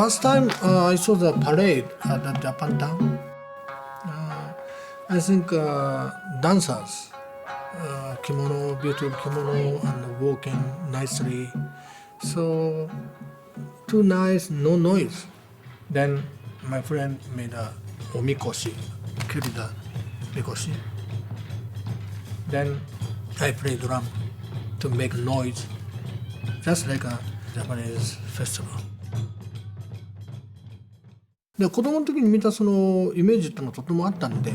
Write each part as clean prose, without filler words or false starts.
First time I saw the parade at the Japan town, I think dancers, kimono, beautiful kimono, and walking nicely. So too nice, no noise. Then my friend made a omikoshi, killed the mikoshi. Then I play drum to make noise, just like a Japanese festival. で子供の時に見たそのイメージっていうのがとてもあったんで、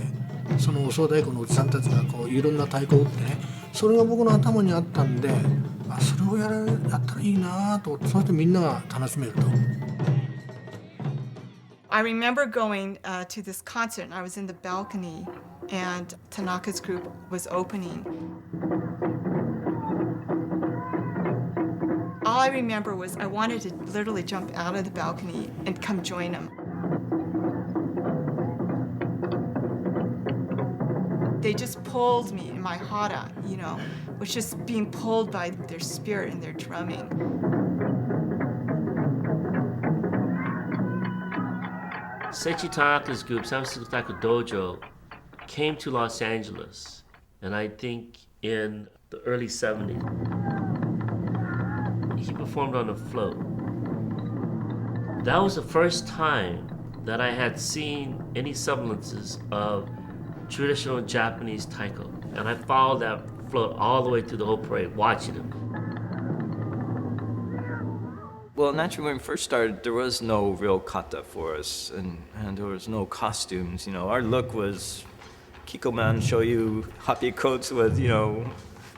そのお総太鼓のおじさんたちがこういろんな太鼓を打ってね、それが僕の頭にあったんで、それをやったらいいなと、そしてみんなが楽しめると。I remember going to this concert, and I was in the balcony, and Tanaka's group was opening. All I remember was I wanted to literally jump out of the balcony and come join them. They just pulled me in my hara, was just being pulled by their spirit and their drumming. Seiichi Tanaka's group, San Francisco Taiko Dojo, came to Los Angeles, and I think in the early 70s. He performed on a float. That was the first time that I had seen any semblances of traditional Japanese taiko, and I followed that float all the way through the whole parade, watching him. Well, naturally, when we first started, there was no real kata for us, and there was no costumes. Our look was Kikoman show you happy coats with,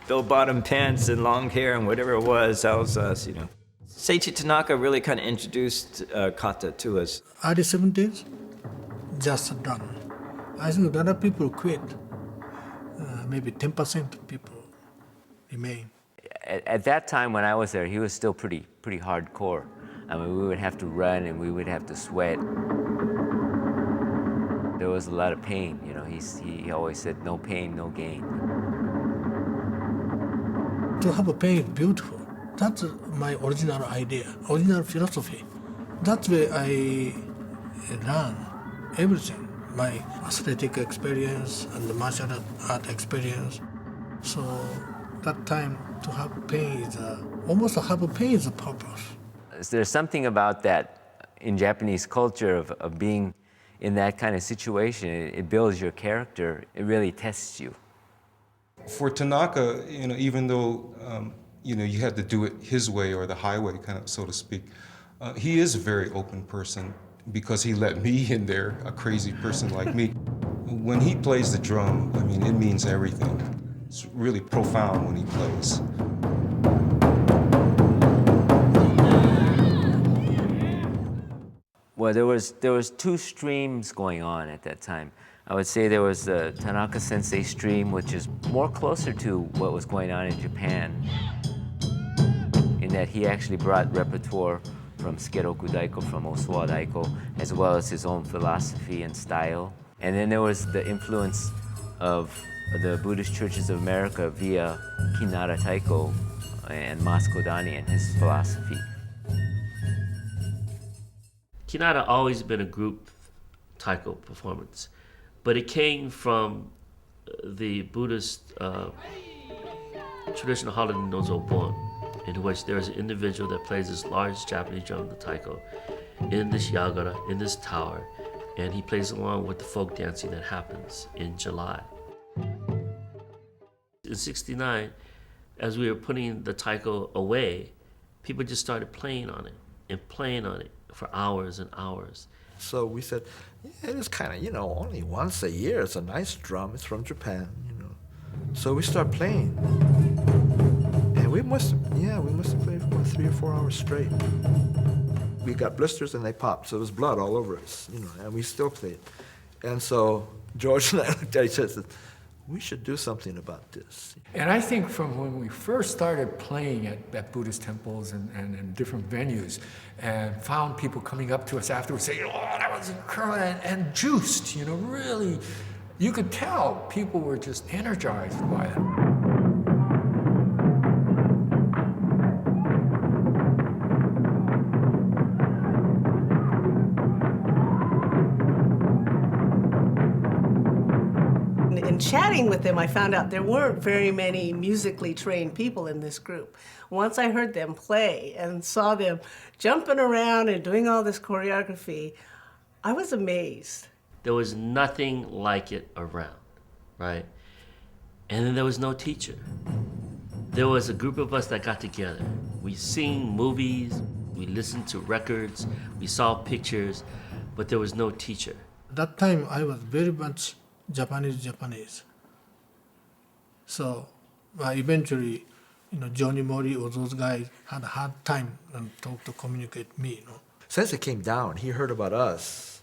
bell-bottom pants and long hair and whatever it was. That was us, Seiichi Tanaka really kind of introduced kata to us. Early 70s, just done. I think a lot of people quit. Maybe 10% people remain. At that time when I was there, he was still pretty hardcore. I mean, we would have to run and we would have to sweat. There was a lot of pain, he always said, no pain, no gain. To have a pain is beautiful. That's my original idea, original philosophy. That's where I learn everything. My aesthetic experience and the martial art experience. So that time to have pain is almost have a pain is a purpose. There's something about that in Japanese culture of being in that kind of situation. It builds your character. It really tests you. For Tanaka, even though you had to do it his way or the highway, kind of so to speak, he is a very open person because he let me in there, a crazy person like me. When he plays the drum, it means everything. It's really profound when he plays. Well, there was two streams going on at that time. I would say there was the Tanaka Sensei stream, which is more closer to what was going on in Japan, in that he actually brought repertoire from Skeroku Daiko, from Osawa Daiko, as well as his own philosophy and style. And then there was the influence of the Buddhist churches of America via Kinnara Taiko and Kodani and his philosophy. Kinnara always been a group taiko performance, but it came from the Buddhist traditional holiday Nozo Bon, in which there is an individual that plays this large Japanese drum, the taiko, in this yagara, in this tower, and he plays along with the folk dancing that happens in July. In '69, as we were putting the taiko away, people just started playing on it for hours and hours. So we said, yeah, it's kind of, only once a year. It's a nice drum. It's from Japan, So we start playing. And we must have played for 3 or 4 hours straight. We got blisters and they popped, so there was blood all over us, and we still played. And so George and I looked at each other and said, we should do something about this. And I think from when we first started playing at Buddhist temples and different venues, and found people coming up to us afterwards saying, oh, that was incredible, and juiced, really, you could tell people were just energized by it. In chatting with them, I found out there weren't very many musically trained people in this group. Once I heard them play and saw them jumping around and doing all this choreography, I was amazed. There was nothing like it around, right? And then there was no teacher. There was a group of us that got together. We seen movies, we listened to records, we saw pictures, but there was no teacher. That time I was very much Japanese. So eventually, Johnny Mori or those guys had a hard time to communicate me. Since it came down, he heard about us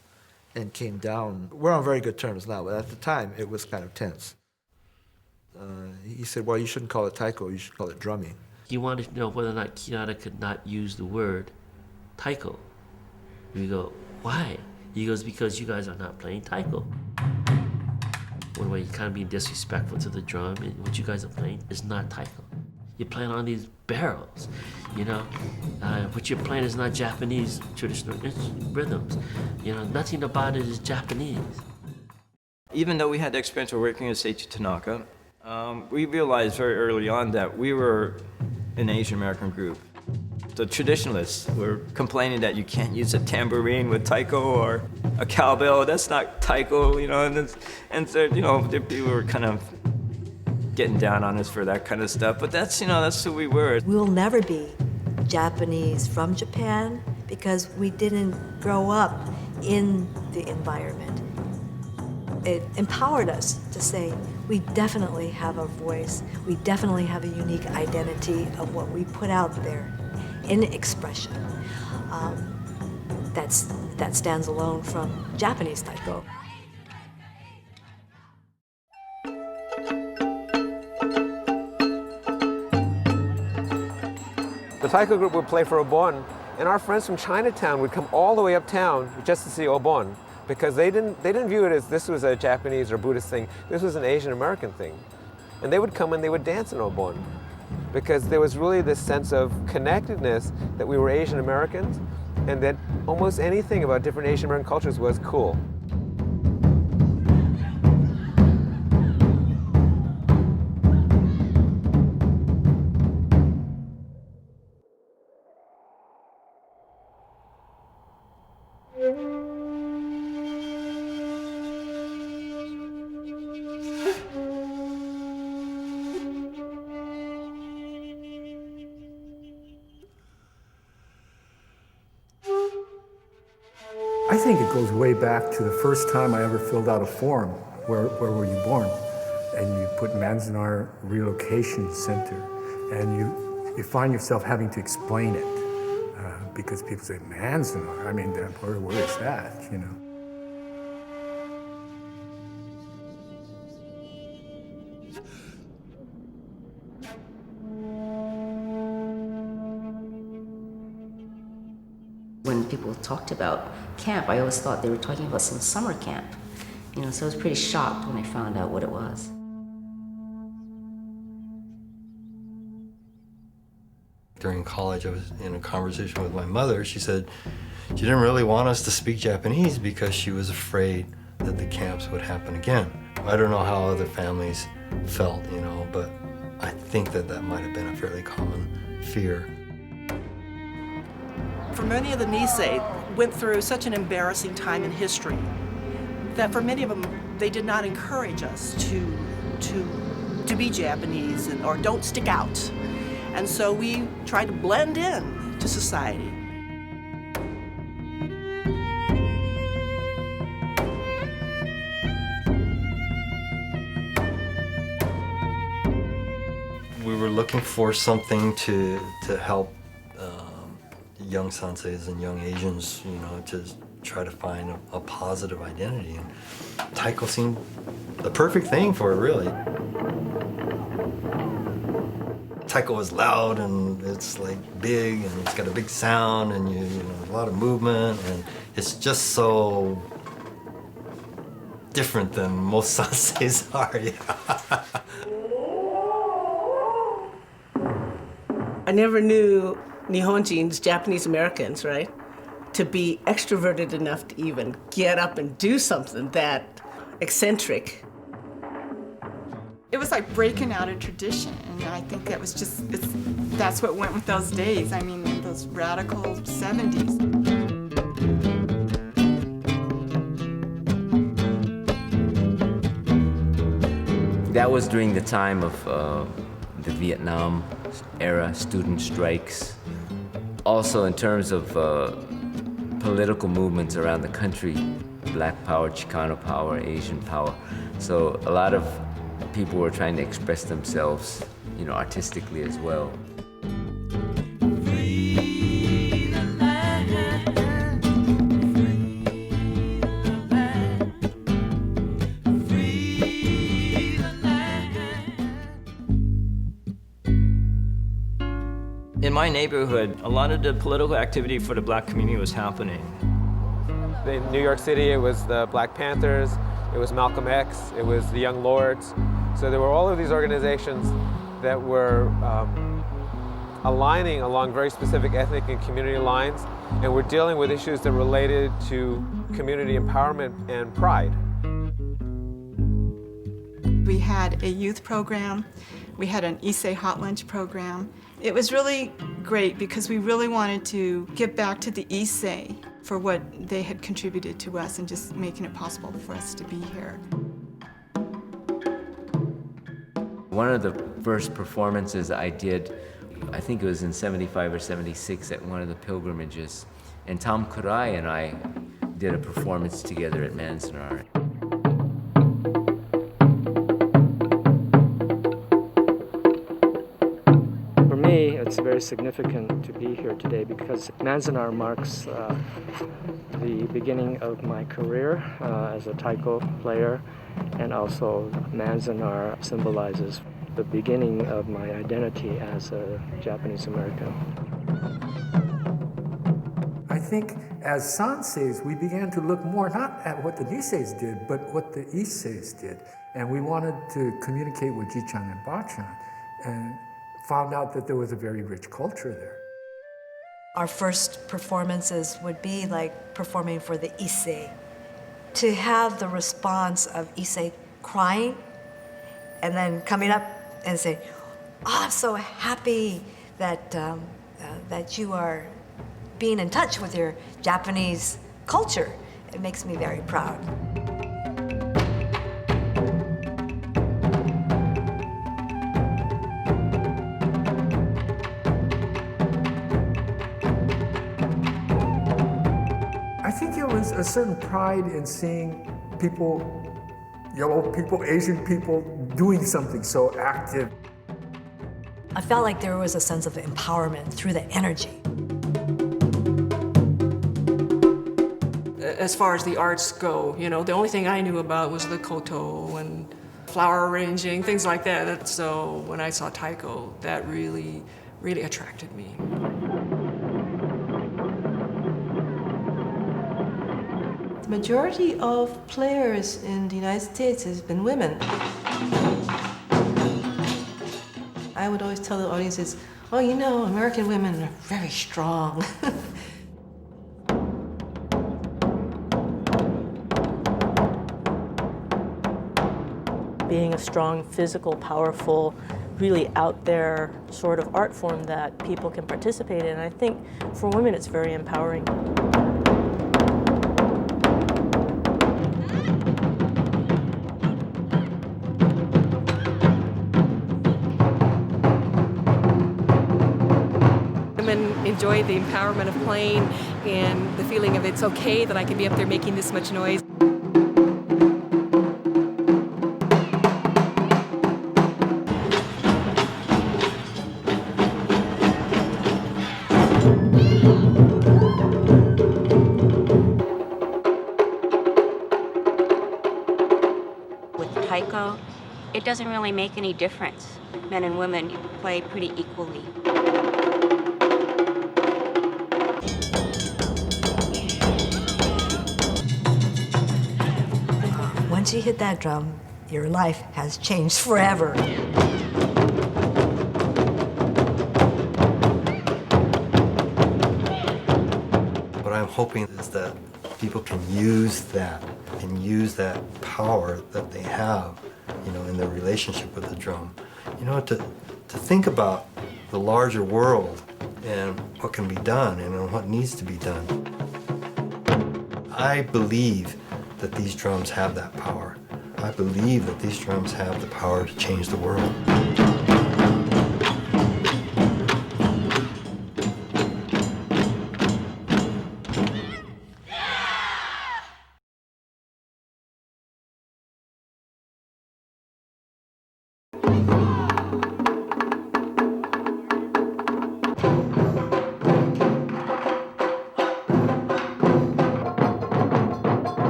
and came down. We're on very good terms now, but at the time it was kind of tense. He said, well, you shouldn't call it taiko, you should call it drumming. He wanted to know whether or not Kinnara could not use the word taiko. We go, why? He goes, because you guys are not playing taiko. One way, you're kind of being disrespectful to the drum. What you guys are playing is not taiko. You're playing on these barrels, what you're playing is not Japanese traditional rhythms. Nothing about it is Japanese. Even though we had the experience of working with Seiichi Tanaka, we realized very early on that we were an Asian American group. The traditionalists were complaining that you can't use a tambourine with taiko or a cowbell. That's not taiko, and so, people were kind of getting down on us for that kind of stuff. But that's who we were. We will never be Japanese from Japan because we didn't grow up in the environment. It empowered us to say, we definitely have a voice, we definitely have a unique identity of what we put out there in expression that stands alone from Japanese taiko. The taiko group would play for Obon, and our friends from Chinatown would come all the way uptown just to see Obon, because they didn't view it as this was a Japanese or Buddhist thing. This was an Asian American thing. And they would come and they would dance in Obon, because there was really this sense of connectedness that we were Asian Americans, and that almost anything about different Asian American cultures was cool. I think it goes way back to the first time I ever filled out a form, where were you born? And you put Manzanar Relocation Center, and you find yourself having to explain it, because people say, Manzanar, I mean, where is that, When people talked about camp, I always thought they were talking about some summer camp. So I was pretty shocked when I found out what it was. During college, I was in a conversation with my mother. She said she didn't really want us to speak Japanese because she was afraid that the camps would happen again. I don't know how other families felt, but I think that might have been a fairly common fear. For many of the Nisei went through such an embarrassing time in history that for many of them, they did not encourage us to be Japanese or don't stick out. And so we tried to blend in to society. We were looking for something to help young senseis and young Asians, to try to find a positive identity. And taiko seemed the perfect thing for it, really. Taiko was loud and it's like big and it's got a big sound and a lot of movement, and it's just so different than most senseis are. I never knew Nihonjins, Japanese Americans, right, to be extroverted enough to even get up and do something that eccentric. it was like breaking out of tradition, and I think that was that's what went with those days. I mean, those radical 70s. That was during the time of the Vietnam era, student strikes. Also in terms of political movements around the country, Black power, Chicano power, Asian power. So a lot of people were trying to express themselves, artistically as well. In my neighborhood, a lot of the political activity for the black community was happening. In New York City, it was the Black Panthers, it was Malcolm X, it was the Young Lords. So there were all of these organizations that were aligning along very specific ethnic and community lines, and were dealing with issues that related to community empowerment and pride. We had a youth program, we had an Issei hot lunch program. It was really great because we really wanted to give back to the Issei for what they had contributed to us and just making it possible for us to be here. One of the first performances I did, I think it was in 75 or 76 at one of the pilgrimages, and Tom Kurai and I did a performance together at Manzanar. For me, it's very significant to be here today because Manzanar marks the beginning of my career as a Taiko player, and also Manzanar symbolizes the beginning of my identity as a Japanese American. I think as Sanseis, we began to look more not at what the Nisseis did, but what the Isseis did. And we wanted to communicate with Ji-chan and Ba-chan, and found out that there was a very rich culture there. Our first performances would be like performing for the Issei. To have the response of Issei crying and then coming up and saying, "Oh, I'm so happy that, that you are being in touch with your Japanese culture." It makes me very proud. I think there was a certain pride in seeing people, yellow people, Asian people, doing something so active. I felt like there was a sense of empowerment through the energy. As far as the arts go, the only thing I knew about was the koto and flower arranging, things like that. So when I saw Taiko, that really, really attracted me. The majority of players in the United States has been women. I would always tell the audiences, "Oh, American women are very strong." Being a strong, physical, powerful, really out there sort of art form that people can participate in, I think for women it's very empowering. Enjoy the empowerment of playing and the feeling of it's okay that I can be up there making this much noise. With Taiko, it doesn't really make any difference. Men and women play pretty equally. Once you hit that drum, your life has changed forever. What I'm hoping is that people can use that and use that power that they have, you know, in their relationship with the drum. You know, to think about the larger world and what can be done and what needs to be done. I believe that these drums have that power. I believe that these drums have the power to change the world.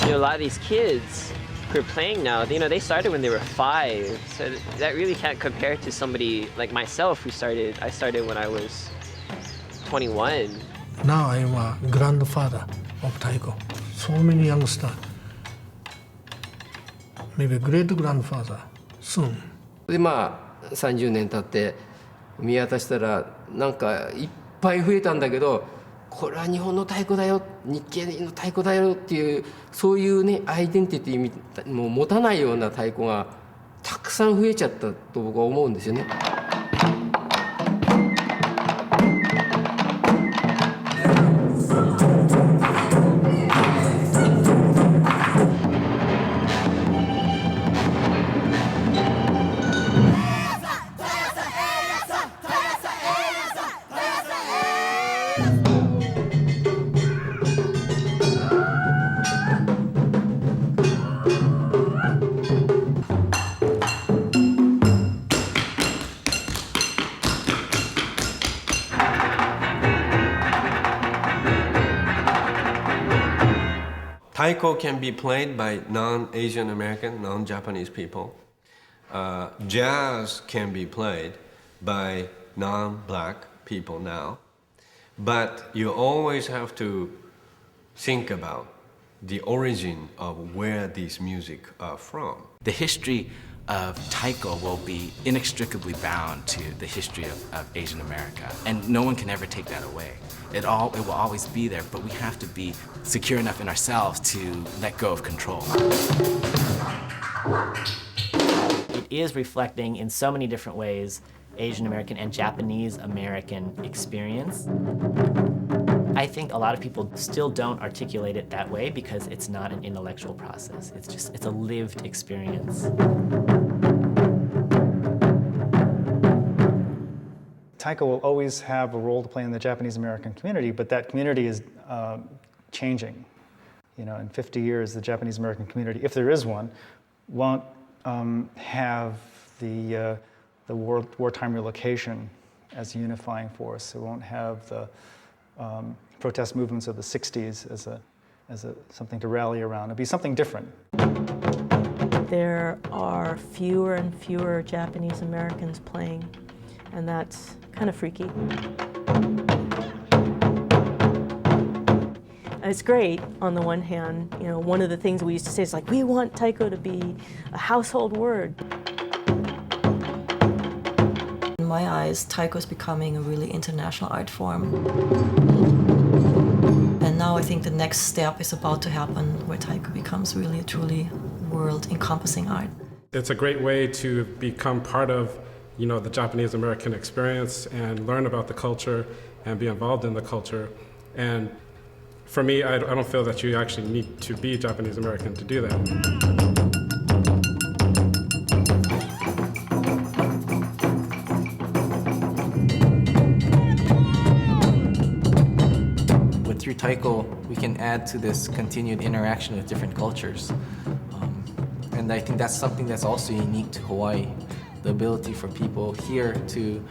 You know, a lot of these kids who are playing now, you know, they started when they were 5, so that really can't compare to somebody like myself who I started when I was 21. Now I am a grandfather of Taiko. So many youngsters, maybe great grandfather soon. でまあ30年経って見渡したらなんかいっぱい増えたんだけど、これは日本の太鼓だよ、日系の太鼓だよっていうそういうねアイデンティティも持たないような太鼓がたくさん増えちゃったと僕は思うんですよね。Taiko can be played by non-Asian American, non-Japanese people. Jazz can be played by non-black people now. But you always have to think about the origin of where these music are from. The history of Taiko will be inextricably bound to the history of Asian America, and no one can ever take that away. It will always be there, but we have to be secure enough in ourselves to let go of control. It is reflecting in so many different ways Asian American and Japanese American experience. I think a lot of people still don't articulate it that way because it's not an intellectual process. It's a lived experience. Taiko will always have a role to play in the Japanese American community, but that community is changing. You know, in 50 years, the Japanese American community, if there is one, won't have the wartime relocation as a unifying force. It won't have the protest movements of the 60s as something to rally around. It'll be something different. There are fewer and fewer Japanese Americans playing, and that's kind of freaky. It's great on the one hand. You know, one of the things we used to say is like, we want Taiko to be a household word. In my eyes, Taiko is becoming a really international art form. And now I think the next step is about to happen where Taiko becomes really, truly world-encompassing art. It's a great way to become part of, you know, the Japanese American experience and learn about the culture and be involved in the culture. And for me, I don't feel that you actually need to be Japanese American to do that. Through Taiko, we can add to this continued interaction with different cultures. And I think that's something that's also unique to Hawaii, the ability for people here to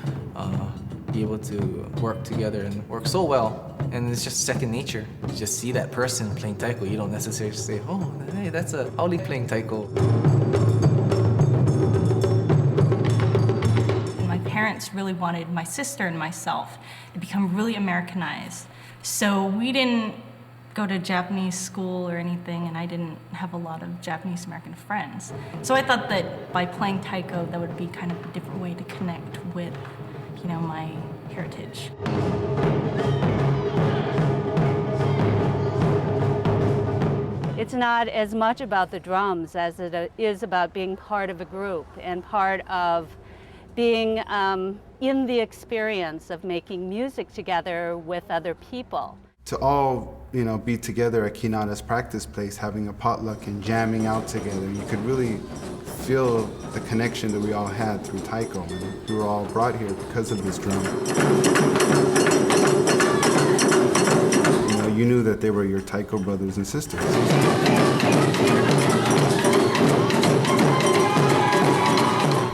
be able to work together and work so well. And it's just second nature. You just see that person playing Taiko. You don't necessarily say, oh, hey, that's a Auli playing Taiko. My parents really wanted my sister and myself to become really Americanized. So we didn't go to Japanese school or anything, and I didn't have a lot of Japanese American friends. So I thought that by playing taiko, that would be kind of a different way to connect with, you know, my heritage. It's not as much about the drums as it is about being part of a group and part of being in the experience of making music together with other people. To all, you know, be together at Kinnara's practice place, having a potluck and jamming out together, you could really feel the connection that we all had through taiko. And we were all brought here because of this drum. You know, you knew that they were your taiko brothers and sisters.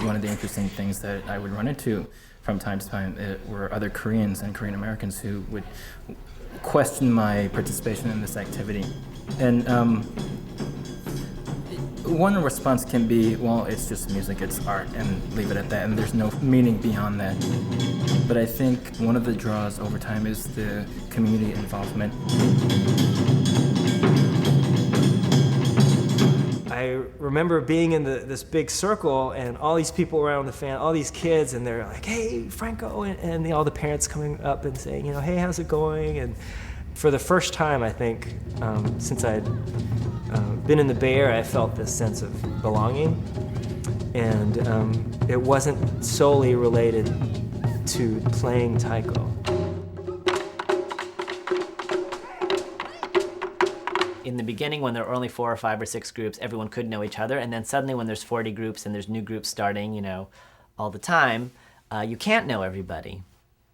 One of the interesting things that I would run into from time to time were other Koreans and Korean Americans who would question my participation in this activity. And one response can be, well, it's just music, it's art, and leave it at that, and there's no meaning beyond that. But I think one of the draws over time is the community involvement. I remember being in this big circle and all these people around the fan, all these kids, and they're like, hey, Franco, and all the parents coming up and saying, you know, hey, how's it going? And for the first time, I think, since I'd been in the Bay Area, I felt this sense of belonging. And it wasn't solely related to playing taiko. In the beginning, when there were only 4 or 5 or 6 groups, everyone could know each other. And then suddenly when there's 40 groups and there's new groups starting, you know, all the time, you can't know everybody.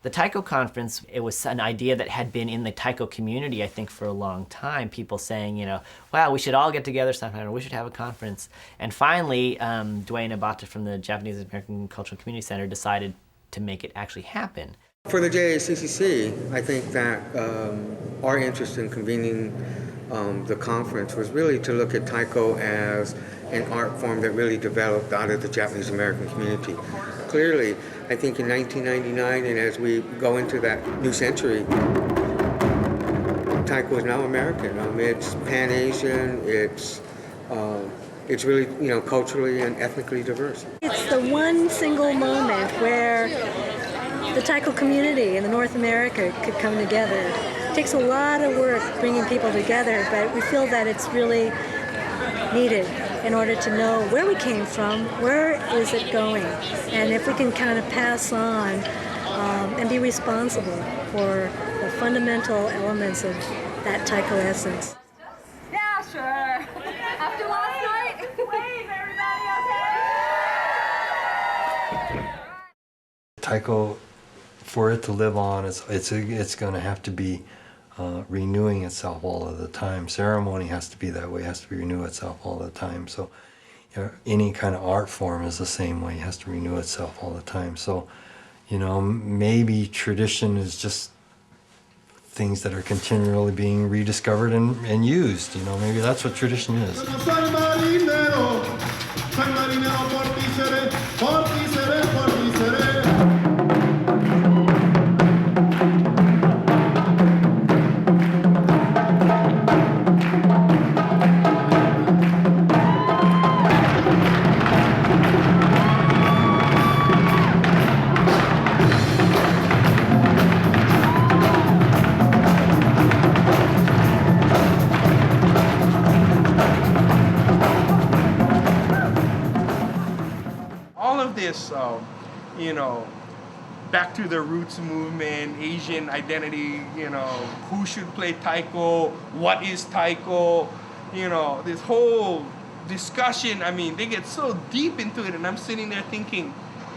The Taiko conference, it was an idea that had been in the Taiko community, I think, for a long time. People saying, you know, wow, we should all get together sometime, or we should have a conference. And finally, Duane Ebata from the Japanese American Cultural Community Center decided to make it actually happen. For the JACCC, I think that our interest in convening the conference was really to look at taiko as an art form that really developed out of the Japanese American community. Clearly, I think in 1999, and as we go into that new century, taiko is now American. It's Pan-Asian. It's really, you know, culturally and ethnically diverse. It's the one single moment where the taiko community in North America could come together. It takes a lot of work bringing people together, but we feel that it's really needed in order to know where we came from, where is it going, and if we can kind of pass on and be responsible for the fundamental elements of that taiko essence. Yeah, sure. After last night, wave everybody, okay? Taiko, for it to live on, it's going to have to be renewing itself all of the time. Ceremony has to be that way, has to renew itself all the time. So you know, any kind of art form is the same way, it has to renew itself all the time. So, you know, maybe tradition is just things that are continually being rediscovered and used. You know, maybe that's what tradition is. You know, back to the roots movement, Asian identity, you know, who should play taiko, what is taiko, you know, this whole discussion. I mean, they get so deep into it, and I'm sitting there thinking,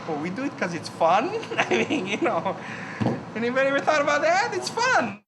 well, we do it because it's fun? I mean, you know, anybody ever thought about that? It's fun.